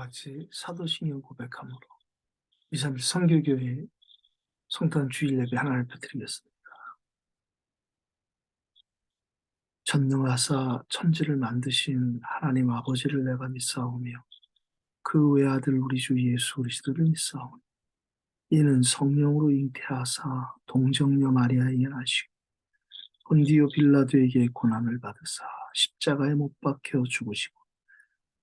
같이 사도신경 고백함으로 231 선교교회 성탄 주일 예배 하나를 드리겠습니다. 전능하사 천지를 만드신 하나님 아버지를 내가 믿사오며 그 외아들 우리 주 예수 그리스도를 믿사오니 이는 성령으로 잉태하사 동정녀 마리아에게 나시고 본디오 빌라도에게 고난을 받으사 십자가에 못 박혀 죽으시고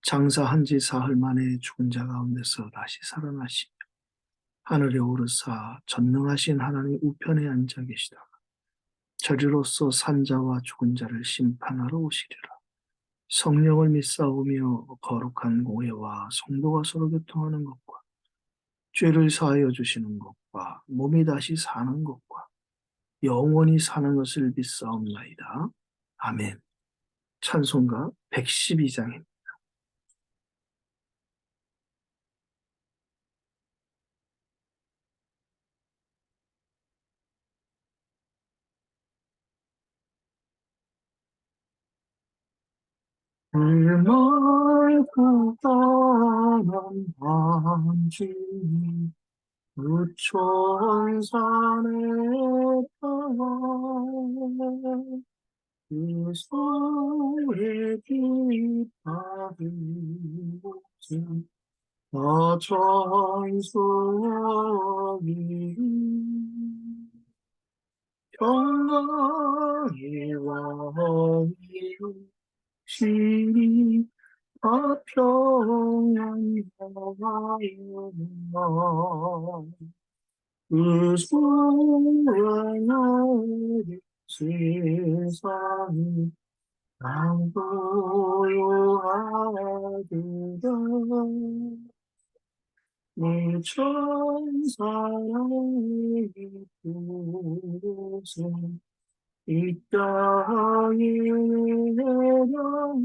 장사한 지 사흘 만에 죽은 자 가운데서 다시 살아나시며 하늘에 오르사 전능하신 하나님 우편에 앉아 계시다가 저리로서 산자와 죽은 자를 심판하러 오시리라. 성령을 믿사오며 거룩한 공회와 성도가 서로 교통하는 것과 죄를 사하여 주시는 것과 몸이 다시 사는 것과 영원히 사는 것을 믿사옵나이다. 아멘. 찬송가 112장입니다. 날고 떠난 밤중에 우천산에 떠나 그 소리 깃바른 곳은 어천성이 평강의 왕이요 시리 평안하여 그 소원하는 세상이 강도요하리라 내 천사의 뜻은 이 땅에 내려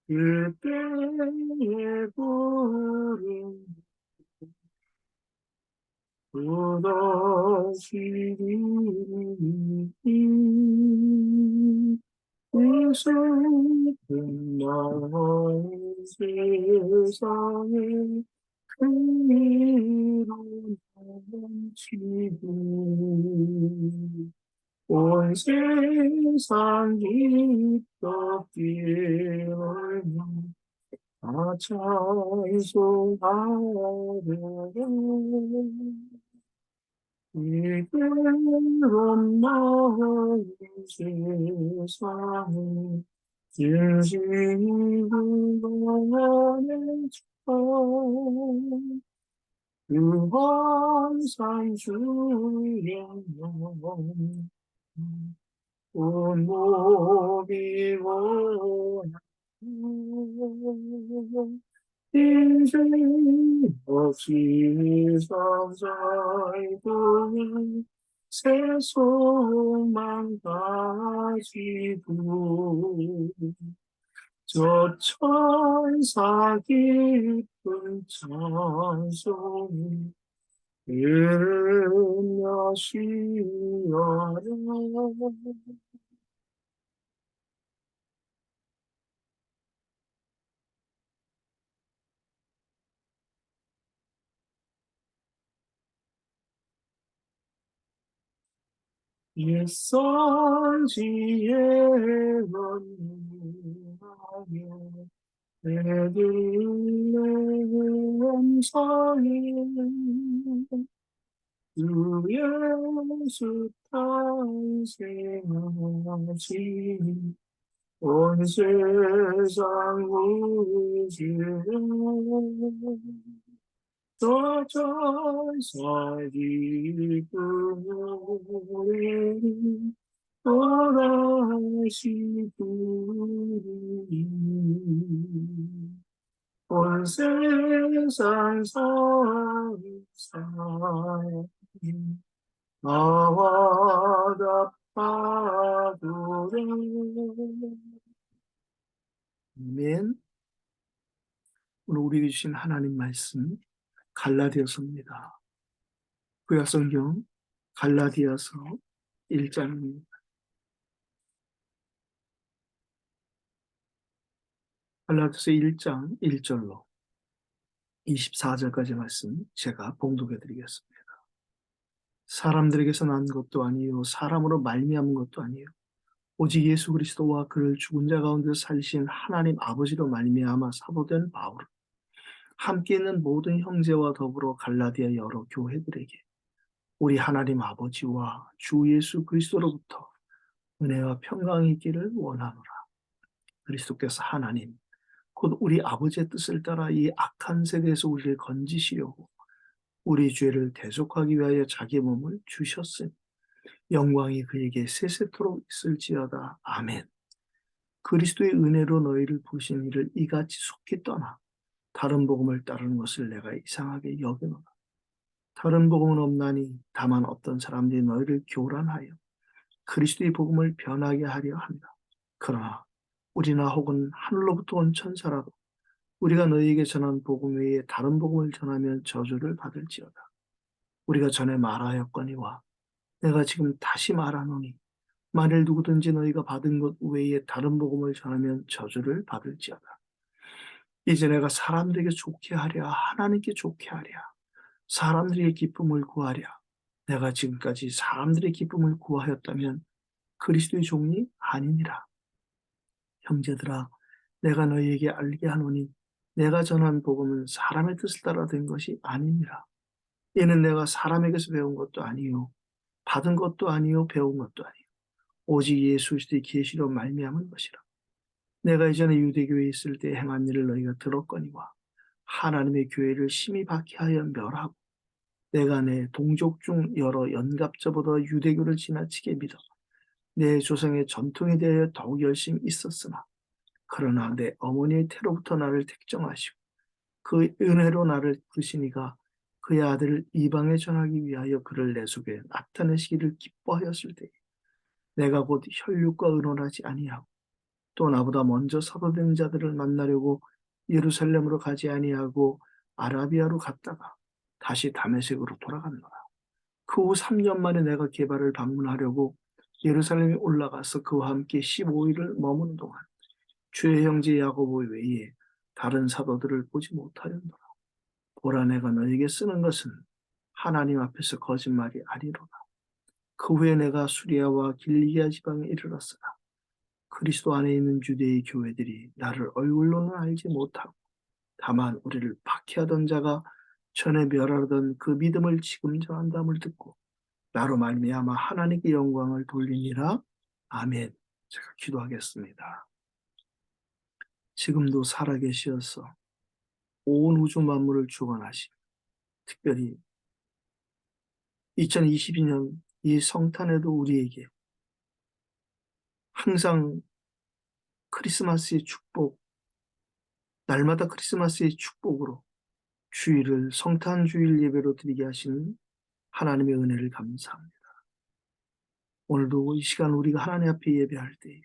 그때의 부름 무너지리니 이 슬픈 나의 세상에 큰 일로 넘치고 온 세상이 떠들며 찬송하려고 이대로 나의 세상에 진심이 굴러가는 그 환상 주의 온 몸이 원하는 인생 없이 서서히 새 소망 가지고 저 천사 깊은 찬송이 들으며 쉬어라 일선지에 원하며 내들의 음성이 주 예수 탄생하시 온 세상 우주를 저 천사의 노래를 또다시 부르니 온 세상 사람이 나와 답하도록 아멘. 오늘 우리에게 주신 하나님 말씀 갈라디아서입니다. 구약성경 갈라디아서 1장입니다. 갈라디아서 1장 1절로 24절까지 말씀 제가 봉독해 드리겠습니다. 사람들에게서 난 것도 아니요 사람으로 말미암은 것도 아니요 오직 예수 그리스도와 그를 죽은 자 가운데 살리신 하나님 아버지로 말미암아 사도된 바울, 함께 있는 모든 형제와 더불어 갈라디아 여러 교회들에게 우리 하나님 아버지와 주 예수 그리스도로부터 은혜와 평강이 있기를 원하노라. 그리스도께서 하나님 곧 우리 아버지의 뜻을 따라 이 악한 세대에서 우리를 건지시려고 우리 죄를 대속하기 위하여 자기 몸을 주셨으니 영광이 그에게 세세토록 있을지어다. 아멘. 그리스도의 은혜로 너희를 부르신 이를 이같이 속히 떠나 다른 복음을 따르는 것을 내가 이상하게 여기노라. 다른 복음은 없나니 다만 어떤 사람들이 너희를 교란하여 그리스도의 복음을 변하게 하려 한다. 그러나 우리나 혹은 하늘로부터 온 천사라도 우리가 너희에게 전한 복음 외에 다른 복음을 전하면 저주를 받을지어다. 우리가 전에 말하였거니와 내가 지금 다시 말하노니 만일 누구든지 너희가 받은 것 외에 다른 복음을 전하면 저주를 받을지어다. 이제 내가 사람들에게 좋게 하랴 하나님께 좋게 하랴 사람들에게 기쁨을 구하랴. 내가 지금까지 사람들의 기쁨을 구하였다면 그리스도의 종이 아니니라. 형제들아 내가 너희에게 알게 하노니 내가 전한 복음은 사람의 뜻을 따라 된 것이 아니니라. 이는 내가 사람에게서 배운 것도 아니요 받은 것도 아니요 배운 것도 아니요 오직 예수 그리스도의 계시로 말미암은 것이라. 내가 이전에 유대교에 있을 때 행한 일을 너희가 들었거니와 하나님의 교회를 심히 박해하여 멸하고 내가 내 동족 중 여러 연갑자보다 유대교를 지나치게 믿어 내 조상의 전통에 대하여 더욱 열심히 있었으나 그러나 내 어머니의 태로부터 나를 택정하시고 그 은혜로 나를 부르시니가 그의 아들을 이방에 전하기 위하여 그를 내 속에 나타내시기를 기뻐하였을 때 내가 곧 혈육과 의논하지 아니하고 또 나보다 먼저 사도된 자들을 만나려고 예루살렘으로 가지 아니하고 아라비아로 갔다가 다시 다메섹으로 돌아갔노라. 그 후 3년 만에 내가 게바를 방문하려고 예루살렘에 올라가서 그와 함께 15일을 머무는 동안 주의 형제 야고보 외에 다른 사도들을 보지 못하였노라. 보라 내가 너에게 쓰는 것은 하나님 앞에서 거짓말이 아니로다. 그 후에 내가 수리아와 길리기아 지방에 이르렀으나 그리스도 안에 있는 유대의 교회들이 나를 얼굴로는 알지 못하고 다만 우리를 박해하던 자가 전에 멸하던 그 믿음을 지금 전한다함을 듣고 나로 말미암아 하나님께 영광을 돌리니라. 아멘. 제가 기도하겠습니다. 지금도 살아계시어서 온 우주 만물을 주관하시 특별히 2022년 이 성탄에도 우리에게 항상 크리스마스의 축복, 날마다 크리스마스의 축복으로 주일을 성탄 주일 예배로 드리게 하시는 하나님의 은혜를 감사합니다. 오늘도 이 시간 우리가 하나님 앞에 예배할 때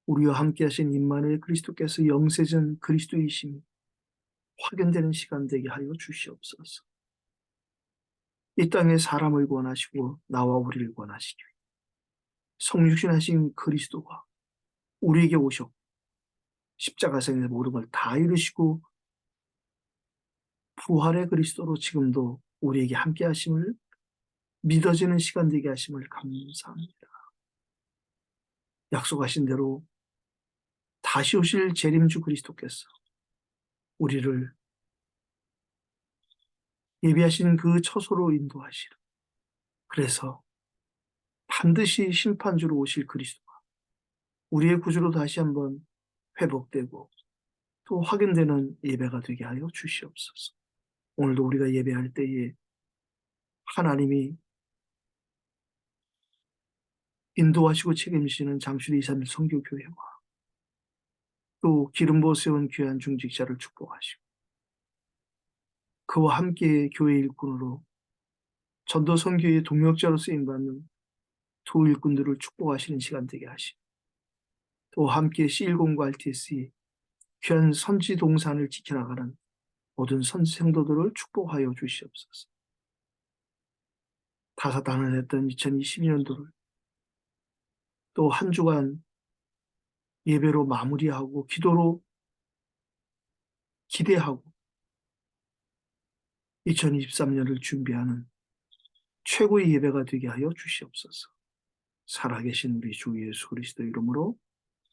우리와 함께 하신 임마누엘 그리스도께서 영세전 그리스도이심이 확인되는 시간 되게 하여 주시옵소서. 이 땅에 사람을 구원하시고 나와 우리를 구원하시기 위해 성육신하신 그리스도가 우리에게 오셨고 십자가상의 모든 걸 다 이루시고 부활의 그리스도로 지금도 우리에게 함께 하심을 믿어지는 시간 되게 하심을 감사합니다. 약속하신 대로 다시 오실 재림주 그리스도께서 우리를 예비하신 그 처소로 인도하시라. 그래서 반드시 심판주로 오실 그리스도가 우리의 구주로 다시 한번 회복되고 또 확인되는 예배가 되게 하여 주시옵소서. 오늘도 우리가 예배할 때에 하나님이 인도하시고 책임지시는 장শু리 231 선교교회와 또 기름 부어 세운 귀한 중직자를 축복하시고 그와 함께 교회 일꾼으로 전도 선교의 동역자로 쓰임받는 두 일꾼들을 축복하시는 시간 되게 하시고 또 함께 C10과 RTS의 귀한 선지 동산을 지켜나가는 모든 선지 성도들을 축복하여 주시옵소서. 다사다난했던 2022년도를 또 한 주간 예배로 마무리하고 기도로 기대하고 2023년을 준비하는 최고의 예배가 되게 하여 주시옵소서. 살아계신 우리 주 예수 그리스도 이름으로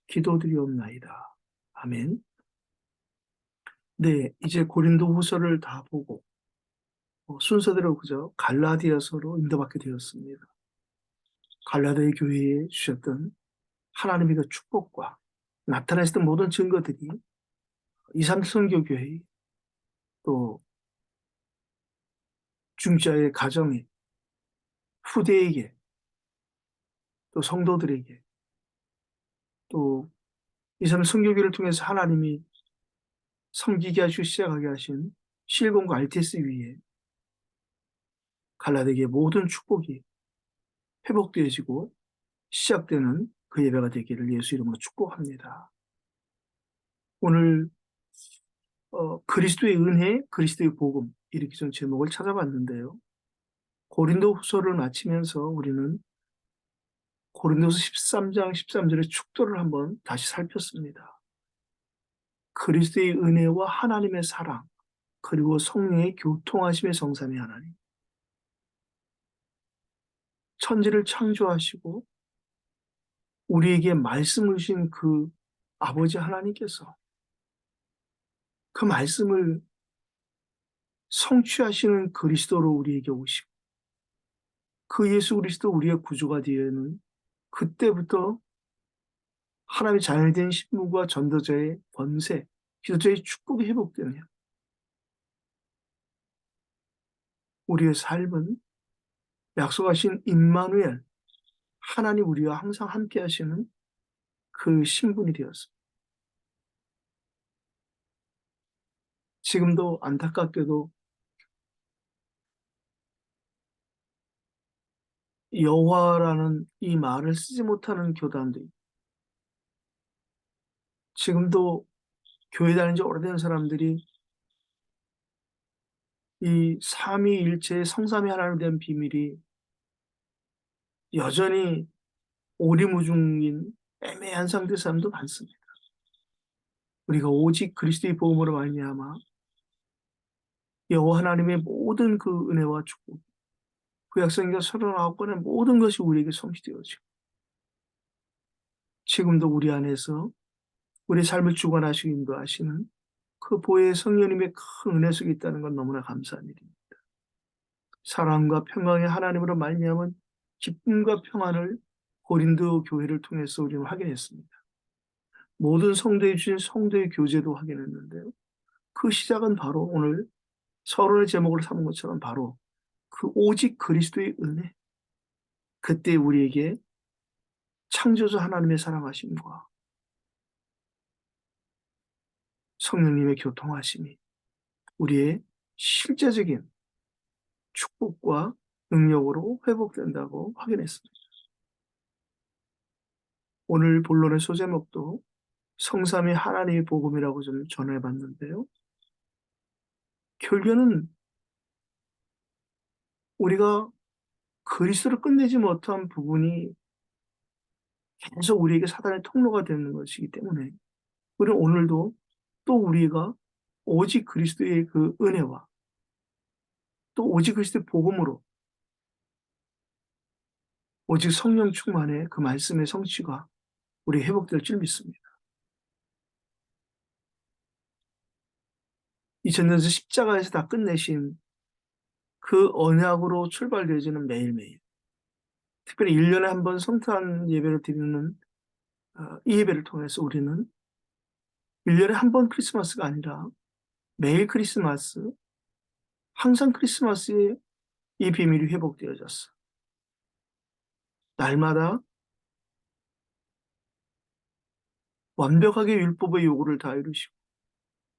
기도드리옵나이다. 아멘. 네, 이제 고린도 후서를 다 보고 순서대로 그저 갈라디아서로 인도받게 되었습니다. 갈라디아 교회에 주셨던 하나님의 그 축복과 나타내셨던 모든 증거들이 2, 3 선교교회 또 중자의 가정에 후대에게 또 성도들에게 또 2, 3 선교교회를 통해서 하나님이 섬기게 하시고 시작하게 하신 실공과 RTS 위에 갈라디아의 모든 축복이 회복되어지고 시작되는 그 예배가 되기를 예수 이름으로 축복합니다. 오늘 그리스도의 은혜, 그리스도의 복음 이렇게 좀 제목을 찾아봤는데요. 고린도 후서를 마치면서 우리는 고린도서 13장 13절의 축도를 한번 다시 살폈습니다. 그리스도의 은혜와 하나님의 사랑 그리고 성령의 교통하심의 성삼위 하나님. 천지를 창조하시고 우리에게 말씀을 주신 그 아버지 하나님께서 그 말씀을 성취하시는 그리스도로 우리에게 오시고 그 예수 그리스도 우리의 구주가 되는 그때부터 하나님의 자녀이 된 신분과 전도자의 권세, 기도자의 축복이 회복되며 우리의 삶은 약속하신 임마누엘, 하나님 우리와 항상 함께 하시는 그 신분이 되었습니다. 지금도 안타깝게도 여호와라는 이 말을 쓰지 못하는 교단도 있고 지금도 교회 다닌 지 오래된 사람들이 이 삼위일체의 성삼위 하나님에 대한 비밀이 여전히 오리무중인 애매한 상태 사람도 많습니다. 우리가 오직 그리스도의 복음으로 말미암아 여호와 하나님의 모든 그 은혜와 축복, 구약성경 39권의 모든 것이 우리에게 성취되어지고 지금도 우리 안에서 우리 삶을 주관하시고 인도하시는 그 보혜의 성령님의 큰 은혜 속에 있다는 건 너무나 감사한 일입니다. 사랑과 평강의 하나님으로 말미암은 기쁨과 평안을 고린도 교회를 통해서 우리는 확인했습니다. 모든 성도에 주신 성도의 교제도 확인했는데요. 그 시작은 바로 오늘 서론의 제목을 삼은 것처럼 바로 그 오직 그리스도의 은혜, 그때 우리에게 창조주 하나님의 사랑하심과 성령님의 교통하심이 우리의 실제적인 축복과 능력으로 회복된다고 확인했습니다. 오늘 본론의 소제목도 성삼위 하나님의 복음이라고 좀 전해봤는데요. 결국에는 우리가 그리스도를 끝내지 못한 부분이 계속 우리에게 사단의 통로가 되는 것이기 때문에 우리는 오늘도 또 우리가 오직 그리스도의 그 은혜와 또 오직 그리스도의 복음으로 오직 성령 충만의 그 말씀의 성취가 우리 회복될 줄 믿습니다. 2000년서 십자가에서 다 끝내신 그 언약으로 출발되어지는 매일매일 특별히 1년에 한 번 성탄 예배를 드리는 이 예배를 통해서 우리는 1년에 한 번 크리스마스가 아니라 매일 크리스마스, 항상 크리스마스에 이 비밀이 회복되어졌어. 날마다 완벽하게 율법의 요구를 다 이루시고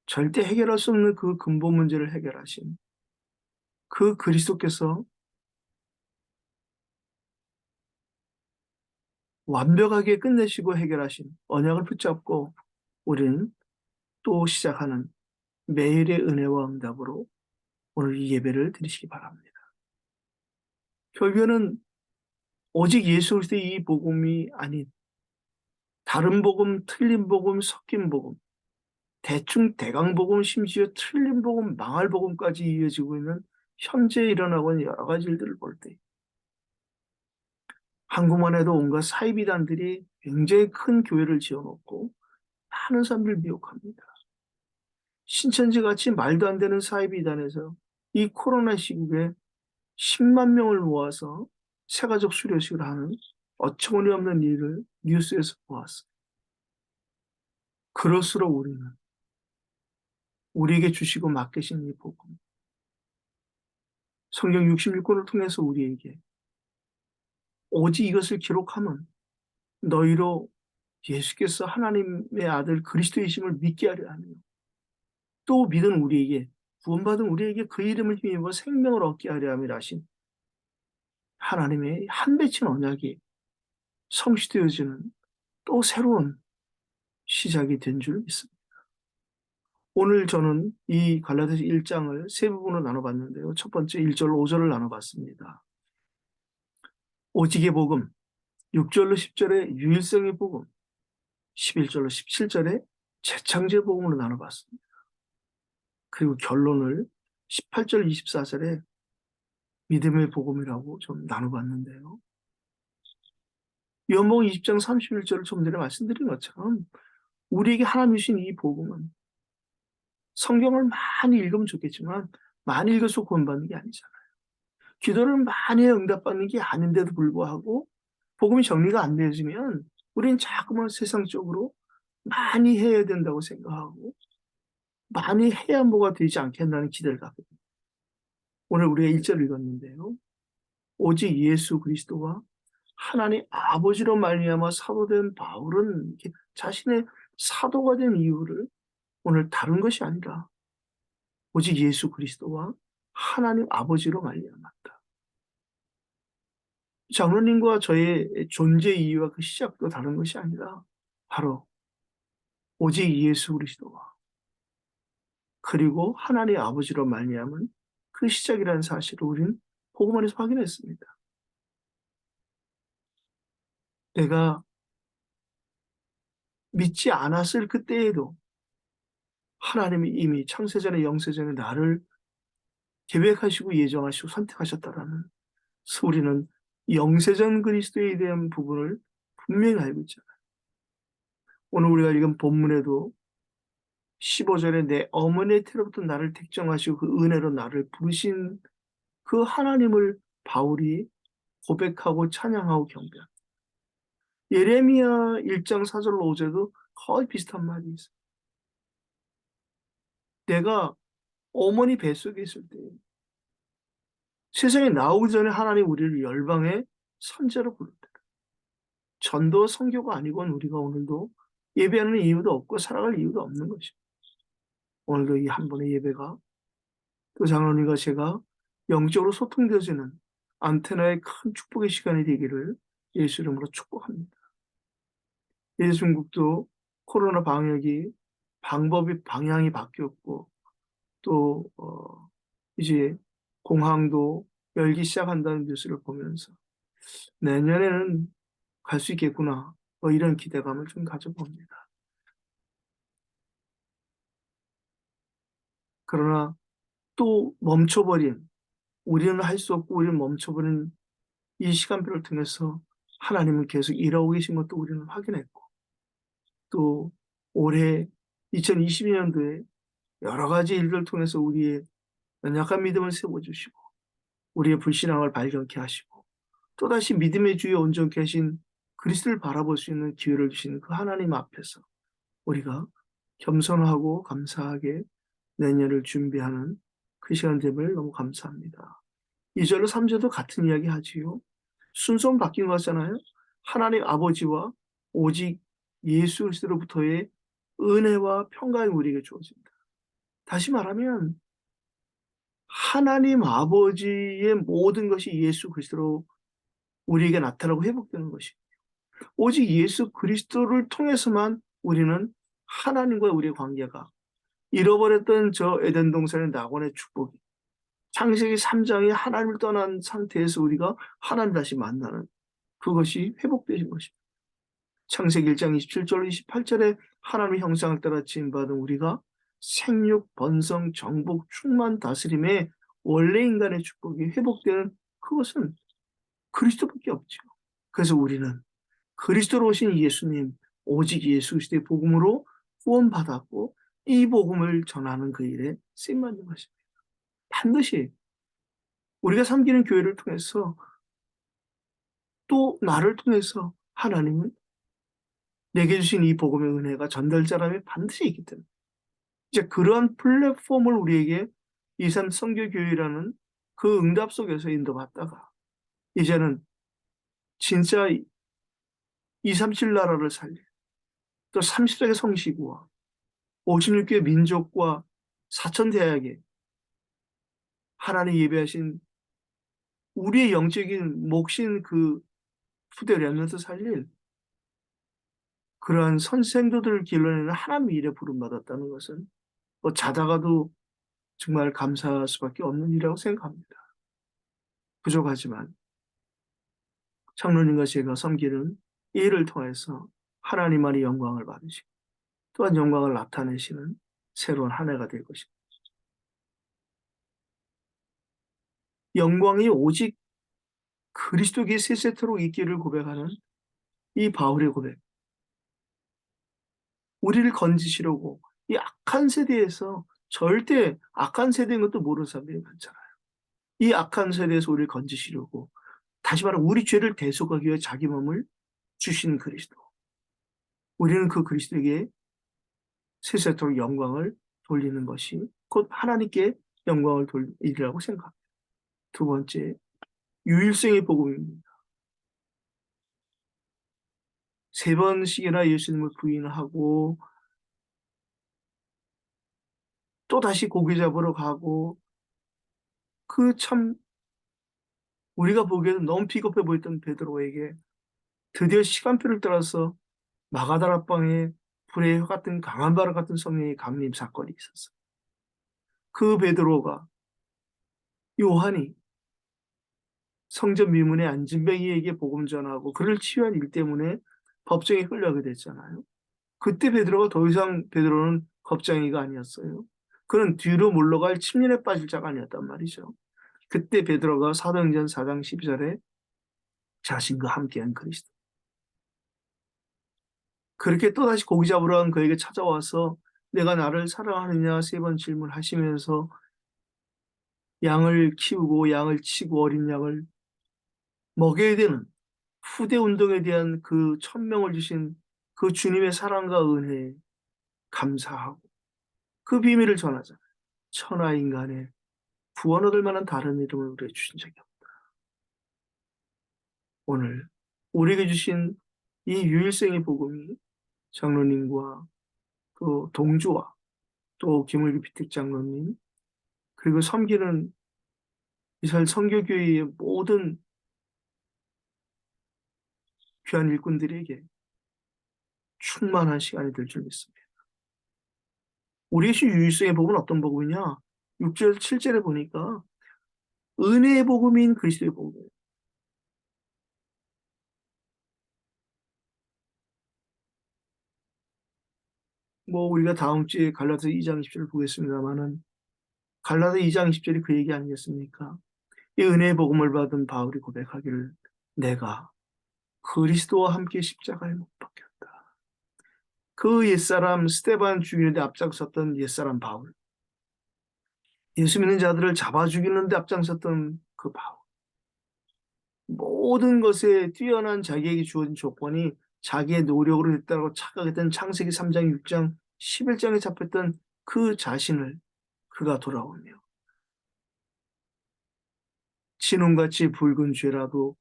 절대 해결할 수 없는 그 근본 문제를 해결하신 그 그리스도께서 완벽하게 끝내시고 해결하신 언약을 붙잡고 우리는 또 시작하는 매일의 은혜와 응답으로 오늘 이 예배를 드리시기 바랍니다. 결국에는 오직 예수 그리스도의 이 복음이 아닌 다른 복음, 틀린 복음, 섞인 복음, 대충 대강 복음, 심지어 틀린 복음, 망할 복음까지 이어지고 있는 현재 일어나고 있는 여러 가지 일들을 볼 때 한국만 해도 온갖 사이비단들이 굉장히 큰 교회를 지어놓고 많은 사람들 미혹합니다. 신천지같이 말도 안 되는 사이비단에서 이 코로나 시국에 10만 명을 모아서 세가족 수료식을 하는 어처구니 없는 일을 뉴스에서 보았어요. 그럴수록 우리는 우리에게 주시고 맡기신 이 복음, 성경 66권을 통해서 우리에게 오직 이것을 기록하면 너희로 예수께서 하나님의 아들 그리스도이심을 믿게 하려 하며 또 믿은 우리에게 구원받은 우리에게 그 이름을 힘입어 생명을 얻게 하려 함이라 하신 하나님의 한 맺힌 언약이 성취되어지는 또 새로운 시작이 된 줄 믿습니다. 오늘 저는 이 갈라디아서 1장을 세 부분으로 나눠봤는데요. 첫 번째 1절 5절을 나눠봤습니다. 오직의 복음, 6절로 10절의 유일성의 복음, 11절로 17절의 재창조의 복음으로 나눠봤습니다. 그리고 결론을 18절 24절에 믿음의 복음이라고 좀 나눠봤는데요. 요한복음 20장 31절을 좀 전에 말씀드린 것처럼 우리에게 하나님 주신 이 복음은 성경을 많이 읽으면 좋겠지만 많이 읽어서 구원받는 게 아니잖아요. 기도를 많이 응답받는 게 아닌데도 불구하고 복음이 정리가 안 되어지면 우리는 자꾸만 세상적으로 많이 해야 된다고 생각하고 많이 해야 뭐가 되지 않겠나는 기대를 갖거든요. 오늘 우리가 1절 읽었는데요. 오직 예수 그리스도와 하나님 아버지로 말미암아 사도된 바울은 자신의 사도가 된 이유를 오늘 다른 것이 아니라 오직 예수 그리스도와 하나님 아버지로 말미암았다. 장로님과 저의 존재 이유와 그 시작도 다른 것이 아니라 바로 오직 예수 그리스도와 그리고 하나님 아버지로 말미암은 그 시작이라는 사실을 우리는 복음 안에서 확인했습니다. 내가 믿지 않았을 그때에도 하나님이 이미 창세전에 영세전에 나를 계획하시고 예정하시고 선택하셨다라는 우리는 영세전 그리스도에 대한 부분을 분명히 알고 있잖아요. 오늘 우리가 읽은 본문에도 15절에 내 어머니의 태로부터 나를 택정하시고 그 은혜로 나를 부르신 그 하나님을 바울이 고백하고 찬양하고 경배합니다. 예레미야 1장 4절로 5절도 거의 비슷한 말이 있어요. 내가 어머니 뱃속에 있을 때 세상에 나오기 전에 하나님 우리를 열방의 선제로 부르다. 전도 선교가 아니건 우리가 오늘도 예배하는 이유도 없고 살아갈 이유도 없는 것입니다. 오늘도 이 한 번의 예배가 또 장로님과 제가 영적으로 소통되어지는 안테나의 큰 축복의 시간이 되기를 예수 이름으로 축복합니다. 이제 중국도 코로나 방역이 방향이 바뀌었고 또 이제 공항도 열기 시작한다는 뉴스를 보면서 내년에는 갈 수 있겠구나 이런 기대감을 좀 가져봅니다. 그러나 또 멈춰버린 우리는 할 수 없고 우리는 멈춰버린 이 시간표를 통해서 하나님은 계속 일하고 계신 것도 우리는 확인했고 또 올해 2022년도에 여러 가지 일들을 통해서 우리의 연약한 믿음을 세워주시고 우리의 불신앙을 발견케 하시고 또다시 믿음의 주에 온전케 하신 그리스도를 바라볼 수 있는 기회를 주시는 그 하나님 앞에서 우리가 겸손하고 감사하게 내년을 준비하는 그 시간 됨을 너무 감사합니다. 2절로 3절도 같은 이야기 하지요. 순서는 바뀐 것 같잖아요. 하나님 아버지와 오직 예수 그리스도로부터의 은혜와 평강이 우리에게 주어진다. 다시 말하면 하나님 아버지의 모든 것이 예수 그리스도로 우리에게 나타나고 회복되는 것이 오직 예수 그리스도를 통해서만 우리는 하나님과 우리의 관계가 잃어버렸던 저 에덴 동산의 낙원의 축복이 창세기 3장에 하나님을 떠난 상태에서 우리가 하나님 다시 만나는 그것이 회복되신 것입니다. 창세기 1장 27절 28절에 하나님의 형상을 따라 지음받은 우리가 생육, 번성, 정복, 충만, 다스림의 원래 인간의 축복이 회복되는 그것은 그리스도밖에 없죠. 그래서 우리는 그리스도로 오신 예수님, 오직 예수 그리스도의 복음으로 구원받았고 이 복음을 전하는 그 일에 쓰임받는 것입니다. 반드시 우리가 섬기는 교회를 통해서 또 나를 통해서 하나님은 내게 주신 이 복음의 은혜가 전달자람이 반드시 있기 때문에 이제 그러한 플랫폼을 우리에게 23 선교교회라는 그 응답 속에서 인도받다가 이제는 진짜 237 나라를 살릴 또 30세기 성시구와 56개 민족과 4천 대학에 하나님 예배하신 우리의 영적인 몫인 그 후대 렘넌트 살릴 그러한 선생도들을 길러내는 하나님의 일에 부름받았다는 것은 뭐 자다가도 정말 감사할 수밖에 없는 일이라고 생각합니다. 부족하지만 장로님과 제가 섬기는 이 일을 통해서 하나님만이 영광을 받으시고 또한 영광을 나타내시는 새로운 한 해가 될 것입니다. 영광이 오직 그리스도께 세세토록 있기를 고백하는 이 바울의 고백. 우리를 건지시려고 이 악한 세대에서 절대 악한 세대인 것도 모르는 사람들이 많잖아요. 이 악한 세대에서 우리를 건지시려고 다시 말하면 우리 죄를 대속하기 위해 자기 몸을 주신 그리스도. 우리는 그 그리스도에게 세세토록 영광을 돌리는 것이 곧 하나님께 영광을 돌리리라고 생각합니다. 두 번째, 유일성의 복음입니다. 세 번씩이나 예수님을 부인하고 또 다시 고기 잡으러 가고 그 참 우리가 보기에는 너무 비겁해 보였던 베드로에게 드디어 시간표를 따라서 마가다라방에 불의 혀 같은 강한 바람 같은 성령의 강림 사건이 있었어요. 그 베드로가 요한이 성전 미문의 안진뱅이에게 복음 전하고 그를 치유한 일 때문에 법정에 끌려가게 됐잖아요. 그때 베드로가 더 이상 베드로는 겁쟁이가 아니었어요. 그는 뒤로 물러갈 침륜에 빠질 자가 아니었단 말이죠. 그때 베드로가 사도행전 4장 12절에 자신과 함께한 그리스도. 그렇게 또다시 고기 잡으러 간 그에게 찾아와서 내가 나를 사랑하느냐 세 번 질문하시면서 양을 키우고 양을 치고 어린 양을 먹여야 되는 후대 운동에 대한 그 천명을 주신 그 주님의 사랑과 은혜에 감사하고 그 비밀을 전하자. 천하 인간의 구원 얻을 만한 다른 이름을 우리에게 주신 적이 없다. 오늘 우리에게 주신 이 유일성의 복음이 장로님과 그 동주와 또 김을기 피택 장로님 그리고 섬기는 이스라엘 선교교회의 모든 귀한 일꾼들에게 충만한 시간이 될 줄 믿습니다. 우리의 유일성의 복음은 어떤 복음이냐? 6절, 7절에 보니까 은혜의 복음인 그리스도의 복음이에요. 뭐 우리가 다음 주에 갈라디아 2장 20절을 보겠습니다만은 갈라디아 2장 20절이 그 얘기 아니겠습니까? 이 은혜의 복음을 받은 바울이 고백하기를 내가 그리스도와 함께 십자가에 못 박혔다. 그 옛사람 스데반 죽이는데 앞장섰던 옛사람 바울. 예수 믿는 자들을 잡아 죽이는데 앞장섰던 그 바울. 모든 것에 뛰어난 자기에게 주어진 조건이 자기의 노력으로 됐다고 착각했던 창세기 3장, 6장, 11장에 잡혔던 그 자신을 그가 돌아오며 진홍같이 붉은 죄라도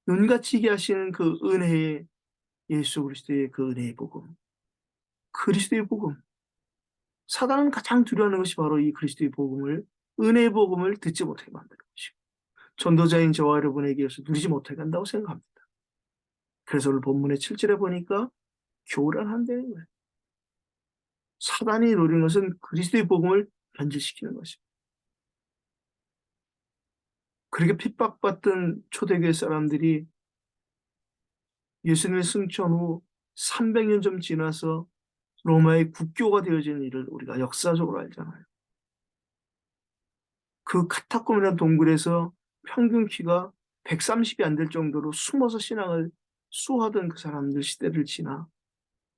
눈같이 이게 하시는 그 은혜의 예수 그리스도의 그 은혜의 복음. 그리스도의 복음. 사단은 가장 두려워하는 것이 바로 이 그리스도의 복음을 은혜의 복음을 듣지 못하게 만드는 것이고 전도자인 저와 여러분에게서 누리지 못하게 한다고 생각합니다. 그래서 오늘 본문의 7절에 보니까 교란한다는 거예요. 사단이 노리는 것은 그리스도의 복음을 변질시키는 것입니다. 그렇게 핍박받던 초대교회 사람들이 예수님의 승천 후 300년 좀 지나서 로마의 국교가 되어지는 일을 우리가 역사적으로 알잖아요. 그 카타콤이라는 동굴에서 평균 키가 130이 안 될 정도로 숨어서 신앙을 수호하던 그 사람들 시대를 지나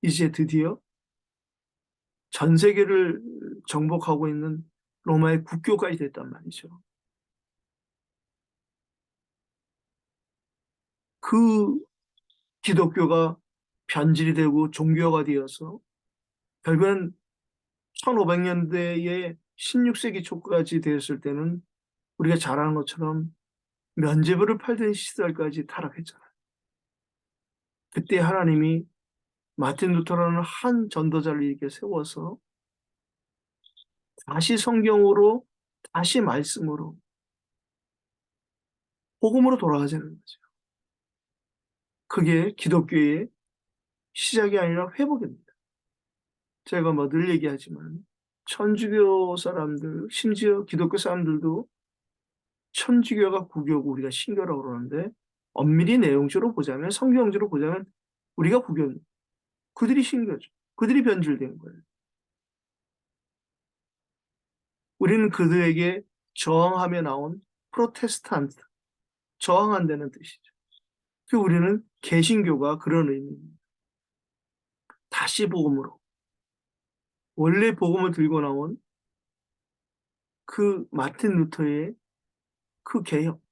이제 드디어 전 세계를 정복하고 있는 로마의 국교까지 됐단 말이죠. 그 기독교가 변질이 되고 종교가 되어서 결국은 1500년대에 16세기 초까지 되었을 때는 우리가 잘 아는 것처럼 면죄부를 팔던 시절까지 타락했잖아요. 그때 하나님이 마틴 루터라는 한 전도자를 이렇게 세워서 다시 성경으로, 다시 말씀으로, 복음으로 돌아가자는 거죠. 그게 기독교의 시작이 아니라 회복입니다. 제가 뭐 늘 얘기하지만 천주교 사람들, 심지어 기독교 사람들도 천주교가 구교고 우리가 신교라고 그러는데 엄밀히 내용적으로 보자면, 성경적으로 보자면 우리가 구교입니다. 그들이 신교죠. 그들이 변질된 거예요. 우리는 그들에게 저항하며 나온 프로테스탄트, 저항한다는 뜻이죠. 그 우리는 개신교가 그런 의미입니다. 다시 복음으로, 원래 복음을 들고 나온 그 마틴 루터의 그 개혁,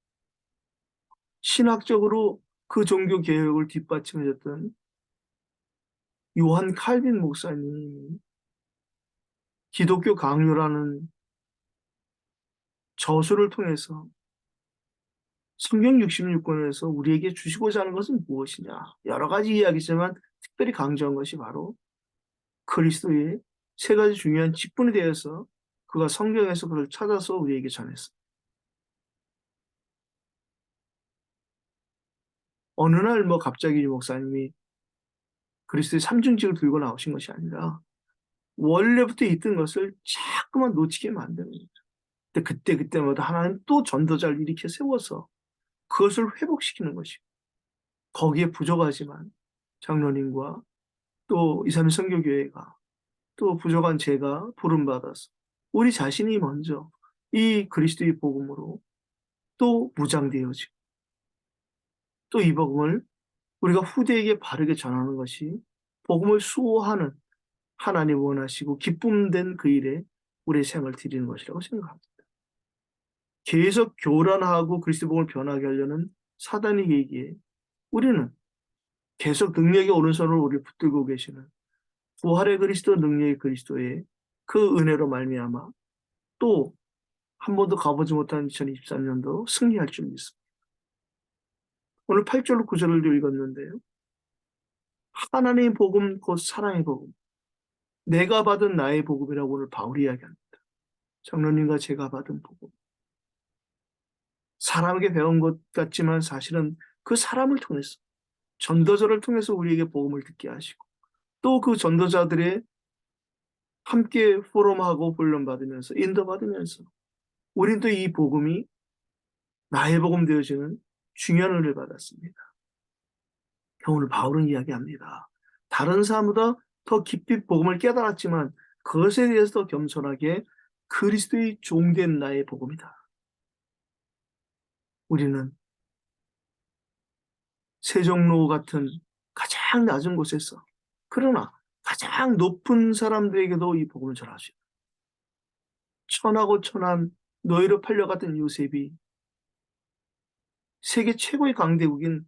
신학적으로 그 종교 개혁을 뒷받침해줬던 요한 칼빈 목사님이 기독교 강요라는 저수를 통해서 성경 66권에서 우리에게 주시고자 하는 것은 무엇이냐, 여러 가지 이야기지만 특별히 강조한 것이 바로 그리스도의 세 가지 중요한 직분에 대해서 그가 성경에서 그걸 찾아서 우리에게 전했습니다. 어느 날 뭐 갑자기 목사님이 그리스도의 삼중직을 들고 나오신 것이 아니라 원래부터 있던 것을 자꾸만 놓치게 만드는 거죠. 근데 그때마다 하나님 또 전도자를 일으켜 세워서 그것을 회복시키는 것이고, 거기에 부족하지만 장로님과 또 232 선교교회가 또 부족한 제가 부름받아서 우리 자신이 먼저 이 그리스도의 복음으로 또 무장되어지고, 또 이 복음을 우리가 후대에게 바르게 전하는 것이 복음을 수호하는 하나님 원하시고 기쁨된 그 일에 우리의 생을 드리는 것이라고 생각합니다. 계속 교란하고 그리스도 복음을 변하게 하려는 사단의 계기에 우리는 계속 능력의 오른손으로 우리를 붙들고 계시는 부활의 그리스도, 능력의 그리스도의 그 은혜로 말미암아 또 한 번도 가보지 못한 2023년도 승리할 줄 믿습니다. 오늘 8절로 9절을 읽었는데요. 하나님의 복음 곧 사랑의 복음, 내가 받은 나의 복음이라고 오늘 바울이 이야기합니다. 장로님과 제가 받은 복음, 사람에게 배운 것 같지만 사실은 그 사람을 통해서, 전도자를 통해서 우리에게 복음을 듣게 하시고 또 그 전도자들의 함께 포럼하고 훈련받으면서 인도받으면서 우린 또 이 복음이 나의 복음 되어지는 중요한 은혜를 받았습니다. 오늘 바울은 이야기합니다. 다른 사람보다 더 깊이 복음을 깨달았지만 그것에 대해서 더 겸손하게 그리스도의 종된 나의 복음이다. 우리는 세종로 같은 가장 낮은 곳에서, 그러나 가장 높은 사람들에게도 이 복음을 전하시고, 천하고 천한 노예로 팔려갔던 요셉이 세계 최고의 강대국인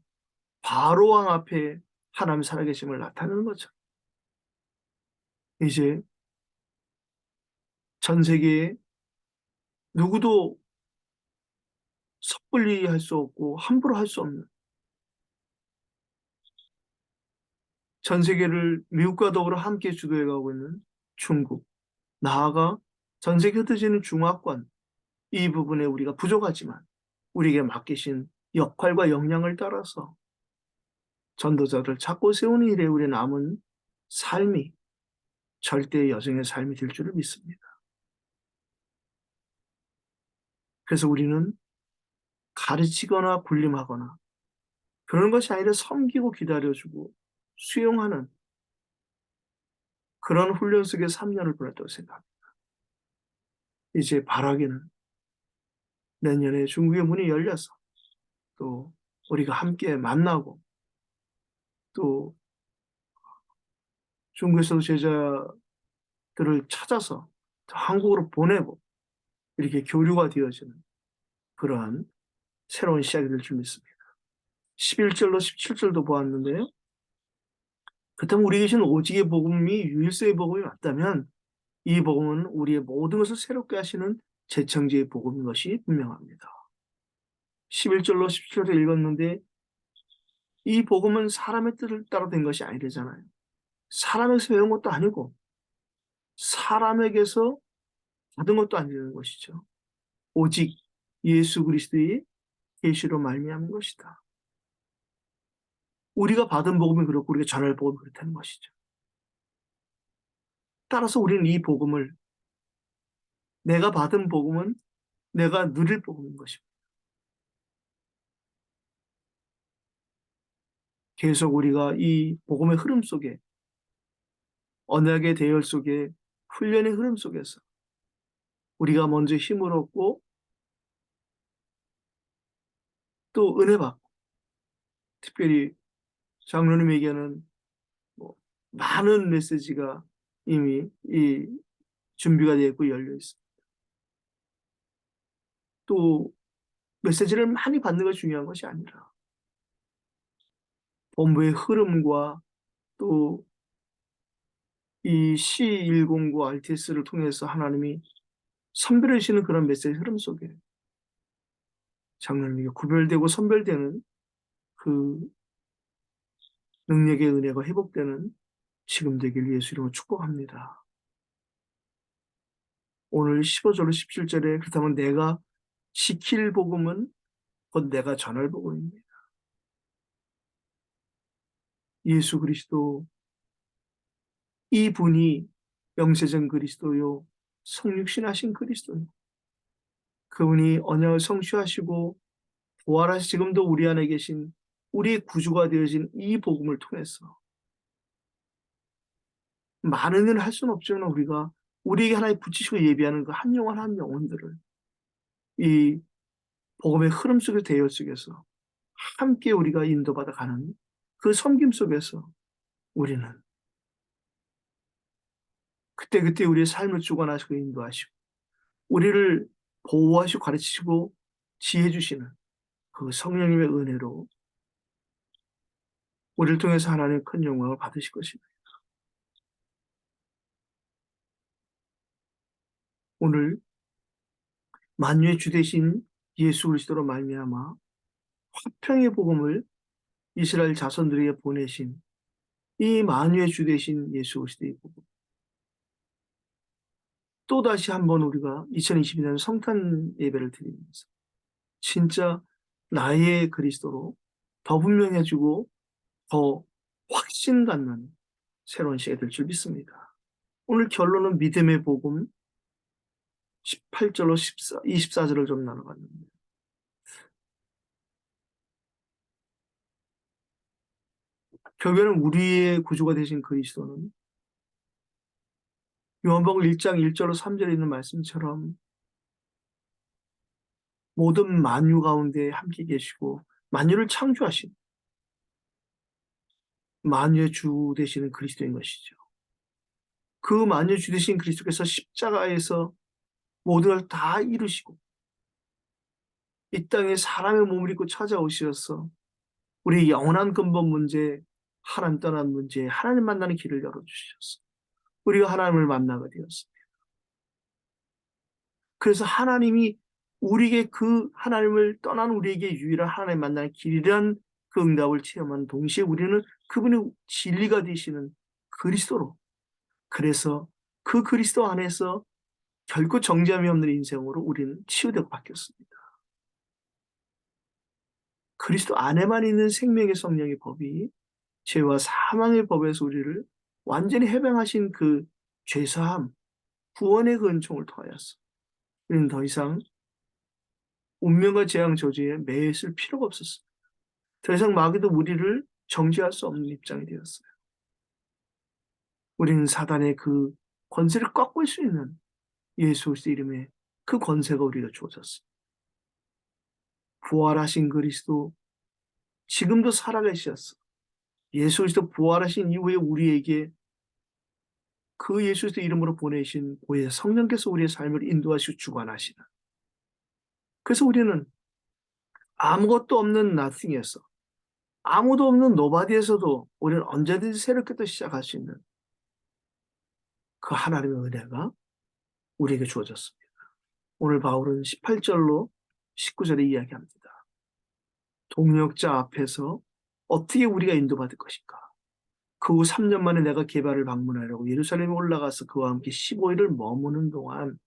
바로왕 앞에 하나님 살아계심을 나타내는 거죠. 이제 전 세계에 누구도 섣불리 할 수 없고 함부로 할 수 없는, 전 세계를 미국과 더불어 함께 주도해가고 있는 중국, 나아가 전 세계 흩어지는 중화권, 이 부분에 우리가 부족하지만 우리에게 맡기신 역할과 역량을 따라서 전도자를 찾고 세우는 일에 우리의 남은 삶이 절대의 여정의 삶이 될 줄을 믿습니다. 그래서 우리는 가르치거나 군림하거나 그런 것이 아니라 섬기고 기다려주고 수용하는 그런 훈련 속에 3년을 보냈다고 생각합니다. 이제 바라기는 내년에 중국의 문이 열려서 또 우리가 함께 만나고 또 중국에서 제자들을 찾아서 한국으로 보내고 이렇게 교류가 되어지는 그러한 새로운 시작이 될 줄 믿습니다. 11절로 17절도 보았는데요. 그렇다면 우리 계신 오직의 복음이 유일세의 복음이 맞다면 이 복음은 우리의 모든 것을 새롭게 하시는 재창조의 복음인 것이 분명합니다. 11절로 17절을 읽었는데 이 복음은 사람의 뜻을 따라 된 것이 아니잖아요. 사람에게서 배운 것도 아니고 사람에게서 받은 것도 아니라는 것이죠. 오직 예수 그리스도의 계시로 말미암은 것이다. 우리가 받은 복음이 그렇고 우리가 전할 복음이 그렇다는 것이죠. 따라서 우리는 이 복음을 내가 받은 복음은 내가 누릴 복음인 것입니다. 계속 우리가 이 복음의 흐름 속에 언약의 대열 속에 훈련의 흐름 속에서 우리가 먼저 힘을 얻고 또 은혜 받고 특별히 장로님에게는 뭐 많은 메시지가 이미 이 준비가 되어 있고 열려 있습니다. 또 메시지를 많이 받는 것이 중요한 것이 아니라 본부의 흐름과 또 이 C109 RTS를 통해서 하나님이 선별해 주시는 그런 메시지 흐름 속에 장로님에게 구별되고 선별되는 그 능력의 은혜가 회복되는 지금 되길 예수 이름으로 축복합니다. 오늘 15절로 17절에 그렇다면 내가 지킬 복음은 곧 내가 전할 복음입니다. 예수 그리스도 이분이 영세전 그리스도요 성육신하신 그리스도요 그분이 언약을 성취하시고 부활하시 지금도 우리 안에 계신 우리의 구주가 되어진 이 복음을 통해서 많은 일을 할 수는 없지만 우리가 우리에게 하나님 붙이시고 예비하는 그 한 영혼 한 영혼들을 이 복음의 흐름 속에서 대열 속에서 함께 우리가 인도받아 가는 그 섬김 속에서 우리는 그때그때 우리의 삶을 주관하시고 인도하시고 우리를 보호하시고 가르치시고 지혜 주시는 그 성령님의 은혜로 우리를 통해서 하나님의 큰 영광을 받으실 것입니다. 오늘 만유의 주 되신 예수 그리스도로 말미암아 화평의 복음을 이스라엘 자손들에게 보내신 이 만유의 주 되신 예수 그리스도의 복음 또다시 한번 우리가 2022년 성탄 예배를 드리면서 진짜 나의 그리스도로 더 분명해지고 더 확신 갖는 새로운 시간이 될 줄 믿습니다. 오늘 결론은 믿음의 복음 18절로 24절을 좀 나눠봤는데 결국에는 우리의 구주가 되신 그리스도는 요한복음 1장 1절로 3절에 있는 말씀처럼 모든 만유 가운데 함께 계시고 만유를 창조하신 만유의 주 되시는 그리스도인 것이죠. 그 만유의 주 되신 그리스도께서 십자가에서 모든 걸 다 이루시고 이 땅에 사람의 몸을 입고 찾아오셔서 우리 영원한 근본 문제, 하나님 떠난 문제, 하나님 만나는 길을 열어주셨어. 우리가 하나님을 만나게 되었습니다. 그래서 하나님이 우리에게 그 하나님을 떠난 우리에게 유일한 하나님 만나는 길이란 그 응답을 체험한 동시에 우리는 그분의 진리가 되시는 그리스도로 그래서 그 그리스도 안에서 결코 정죄함이 없는 인생으로 우리는 치유되고 바뀌었습니다. 그리스도 안에만 있는 생명의 성령의 법이 죄와 사망의 법에서 우리를 완전히 해방하신 그 죄사함, 구원의 그 은총을 통하여서 우리는 더 이상 운명과 재앙 저주에 매여 있을 필요가 없었습니다. 더 이상 마귀도 우리를 정죄할 수 없는 입장이 되었어요. 우리는 사단의 그 권세를 꺾을 수 있는 예수 그리스도 이름에 그 권세가 우리가 주어졌습니다. 부활하신 그리스도 지금도 살아계셨어. 예수 그리스도 부활하신 이후에 우리에게 그 예수 그리스도 이름으로 보내신 고해 성령께서 우리의 삶을 인도하시고 주관하시는. 그래서 우리는 아무것도 없는 nothing에서, 아무도 없는 nobody에서도 우리는 언제든지 새롭게 또 시작할 수 있는 그 하나님의 은혜가 우리에게 주어졌습니다. 오늘 바울은 18절로 19절에 이야기합니다. 동역자 앞에서 어떻게 우리가 인도받을 것인가. 그 후 3년 만에 내가 게바를 방문하려고 예루살렘에 올라가서 그와 함께 15일을 머무는 동안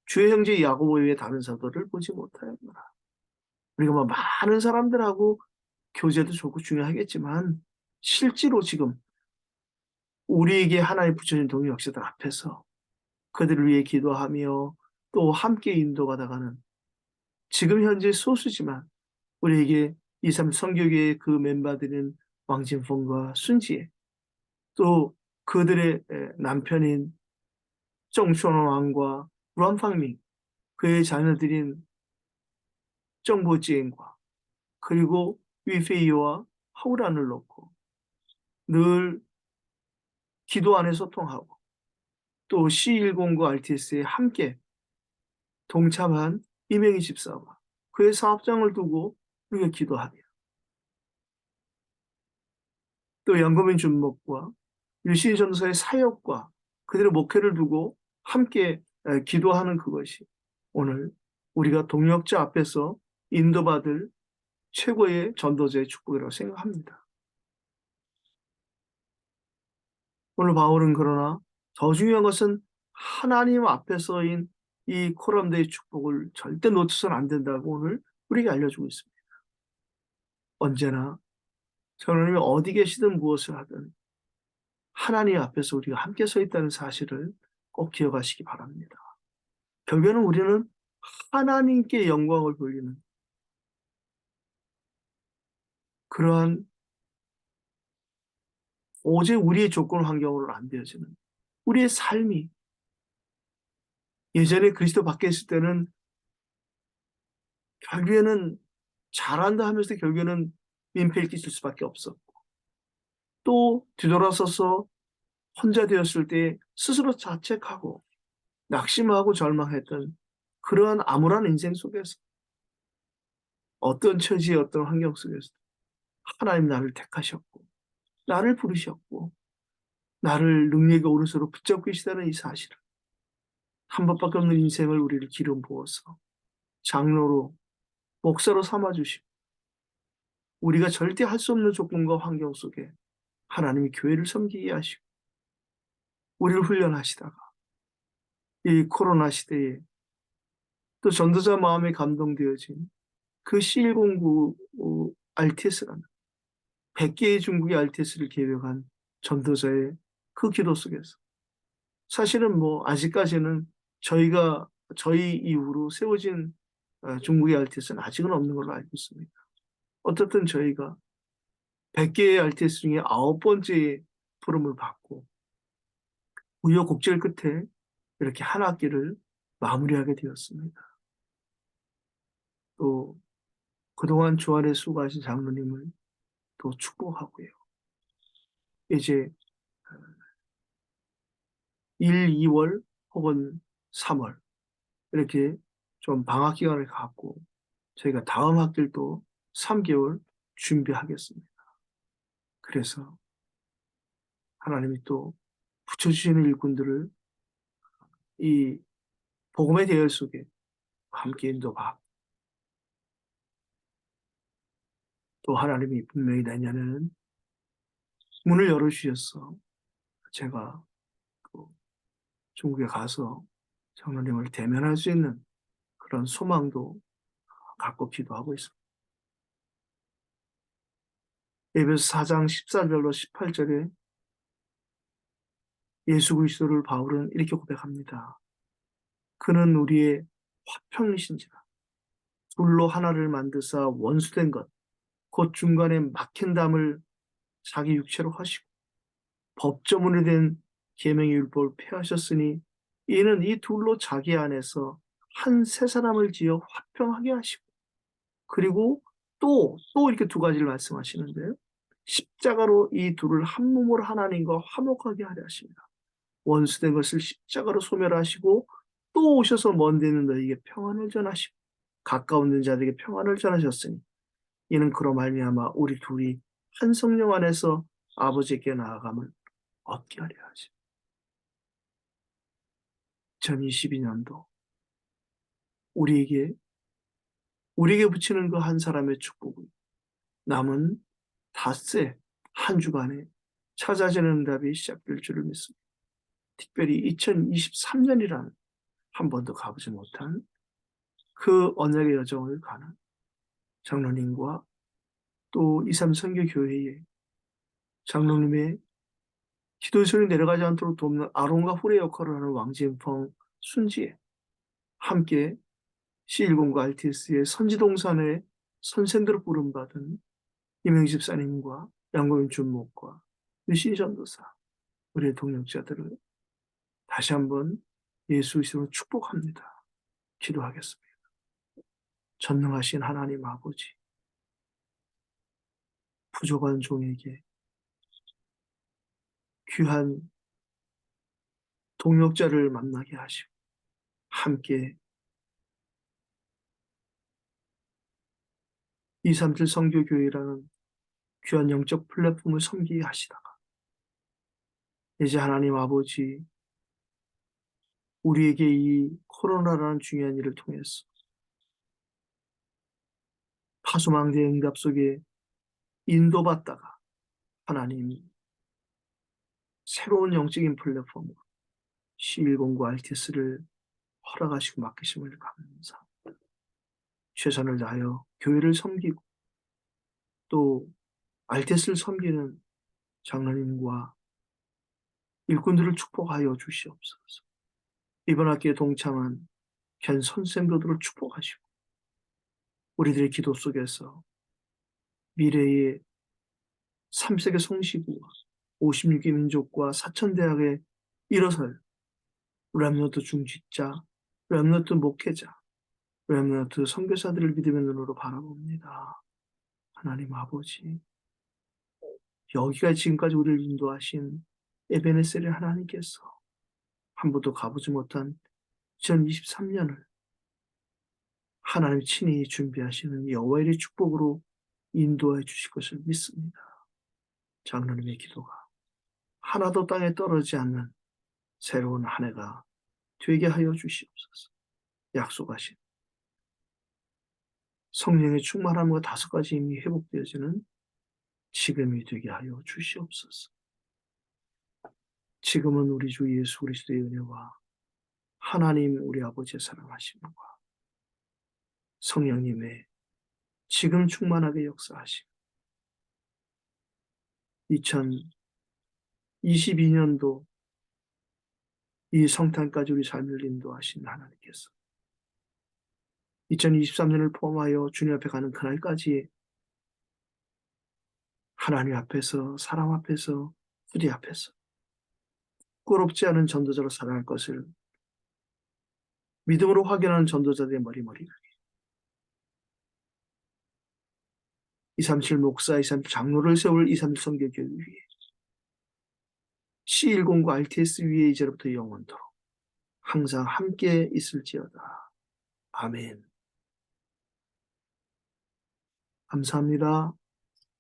주의 형제 야고보 외에 다른 사도를 보지 못하였노라. 우리가 뭐 많은 사람들하고 교제도 좋고 중요하겠지만 실제로 지금 우리에게 하나님 붙여진 동역자들 앞에서 그들을 위해 기도하며 또 함께 인도받아가는 지금 현재 소수지만 우리에게 2, 3 선교계의 그 멤버들인 왕진峰과 순지에 또 그들의 남편인 정춘원 왕과 런팡밍 그의 자녀들인 정보지엔과 그리고 위페이와 하우란을 놓고 늘 기도 안에 소통하고 또 C10과 RTS에 함께 동참한 이명희 집사와 그의 사업장을 두고 우리가 기도하며 또 양고민 준목과 유신 전도사의 사역과 그들의 목회를 두고 함께 기도하는 그것이 오늘 우리가 동역자 앞에서 인도받을 최고의 전도자의 축복이라고 생각합니다. 오늘 바울은 그러나 더 중요한 것은 하나님 앞에서인 이 코람데의 축복을 절대 놓쳐서는 안 된다고 오늘 우리에게 알려주고 있습니다. 언제나 하나님이 어디 계시든 무엇을 하든 하나님 앞에서 우리가 함께 서 있다는 사실을 꼭 기억하시기 바랍니다. 결국에는 우리는 하나님께 영광을 돌리는 그러한 오직 우리의 조건 환경으로는 안 되어지는 우리의 삶이 예전에 그리스도 밖에 있을 때는 결국에는 잘한다 하면서 결국에는 민폐를 끼칠 수밖에 없었고 또 뒤돌아서서 혼자 되었을 때 스스로 자책하고 낙심하고 절망했던 그러한 암울한 인생 속에서 어떤 처지의 어떤 환경 속에서 하나님 나를 택하셨고 나를 부르셨고 나를 능력의 오른손으로 붙잡고 계시다는 이 사실을 한 번밖에 없는 인생을 우리를 기름 부어서 장로로 목사로 삼아주시고 우리가 절대 할 수 없는 조건과 환경 속에 하나님이 교회를 섬기게 하시고 우리를 훈련하시다가 이 코로나 시대에 또 전도자 마음에 감동되어진 그 C109 RTS라는 100개의 중국의 RTS를 계획한 전도자의 그 기도 속에서 사실은 뭐 아직까지는 저희 이후로 세워진 중국의 RTS는 아직은 없는 걸로 알고 있습니다. 어떻든 저희가 100개의 RTS 중에 9번째 부름을 받고 우여곡절 끝에 이렇게 한 학기를 마무리하게 되었습니다. 또 그동안 주 안에 수고하신 장로님을 또 축복하고요. 이제 1, 2월 혹은 3월 이렇게 좀 방학 기간을 갖고 저희가 다음 학기도 3개월 준비하겠습니다. 그래서 하나님이 또 붙여주시는 일꾼들을 이 복음의 대열 속에 함께 인도하고 또 하나님이 분명히 내년에는 문을 열어주셔서 제가 또 중국에 가서 장로님을 대면할 수 있는 그런 소망도 갖고 기도하고 있습니다. 에베소 4장 14절로 18절에 예수 그리스도를 바울은 이렇게 고백합니다. 그는 우리의 화평이신지라 둘로 하나를 만드사 원수된 것 곧 중간에 막힌 담을 자기 육체로 하시고 법조문이 된 계명의 율법을 폐하셨으니 이는 이 둘로 자기 안에서 한 새 사람을 지어 화평하게 하시고 그리고 또 이렇게 두 가지를 말씀하시는데요. 십자가로 이 둘을 한 몸으로 하나님과 화목하게 하려 하십니다. 원수된 것을 십자가로 소멸하시고 또 오셔서 먼 데 있는 너희에게 평안을 전하시고 가까운 있는 자들에게 평안을 전하셨으니 이는 그로 말미암아 우리 둘이 한 성령 안에서 아버지께 나아감을 얻게 하려 하십니다. 2022년도 우리에게 붙이는 그 한 사람의 축복은 남은 닷새 한 주간에 찾아지는 응답이 시작될 줄을 믿습니다. 특별히 2023년이라는 한 번도 가보지 못한 그 언약의 여정을 가는 장로님과 또 23 선교교회의 장로님의 기도선이 내려가지 않도록 돕는 아론과 훌의 역할을 하는 왕진펑 순지에 함께 C10과 RTS의 선지동산의 선생들을 부름받은 이명 집사님과 양고윤 준목과 유신 전도사 우리의 동역자들을 다시 한번 예수 이름으로 축복합니다. 기도하겠습니다. 전능하신 하나님 아버지, 부족한 종에게 귀한 동역자를 만나게 하시고 함께 237 선교교회라는 귀한 영적 플랫폼을 섬기게 하시다가 이제 하나님 아버지 우리에게 이 코로나라는 중요한 일을 통해서 파수망대의 응답 속에 인도받다가 하나님 새로운 영적인 플랫폼으로 C10과 RTS를 허락하시고 맡기심을 감사합니다. 최선을 다하여 교회를 섬기고 또 RTS를 섬기는 장로님과 일꾼들을 축복하여 주시옵소서. 이번 학기에 동참한 견 선생도들을 축복하시고 우리들의 기도 속에서 미래의 3세계 성시구와 56개 민족과 사천대학의 일어설 렘너트 중직자, 렘너트 목회자, 렘너트 선교사들을 믿음의 눈으로 바라봅니다. 하나님 아버지, 여기가 지금까지 우리를 인도하신 에베네셀의 하나님께서 한 번도 가보지 못한 2023년을 하나님 친히 준비하시는 여호와의 축복으로 인도해 주실 것을 믿습니다. 장로님의 기도가 하나도 땅에 떨어지지 않는 새로운 한 해가 되게 하여 주시옵소서. 약속하신 성령의 충만함과 5가지 이미 회복되어지는 지금이 되게 하여 주시옵소서. 지금은 우리 주 예수 그리스도의 은혜와 하나님 우리 아버지의 사랑하심과 성령님의 지금 충만하게 역사하심 2022년도 이 성탄까지 우리 삶을 인도하신 하나님께서 2023년을 포함하여 주님 앞에 가는 그날까지 하나님 앞에서 사람 앞에서 후대 앞에서 부끄럽지 않은 전도자로 살아갈 것을 믿음으로 확인하는 전도자들의 머리머리가 237 목사, 237 장로를 세울 237 선교교회 위에 C10과 RTS 위에 이제로부터 영원토록 항상 함께 있을지어다. 아멘. 감사합니다.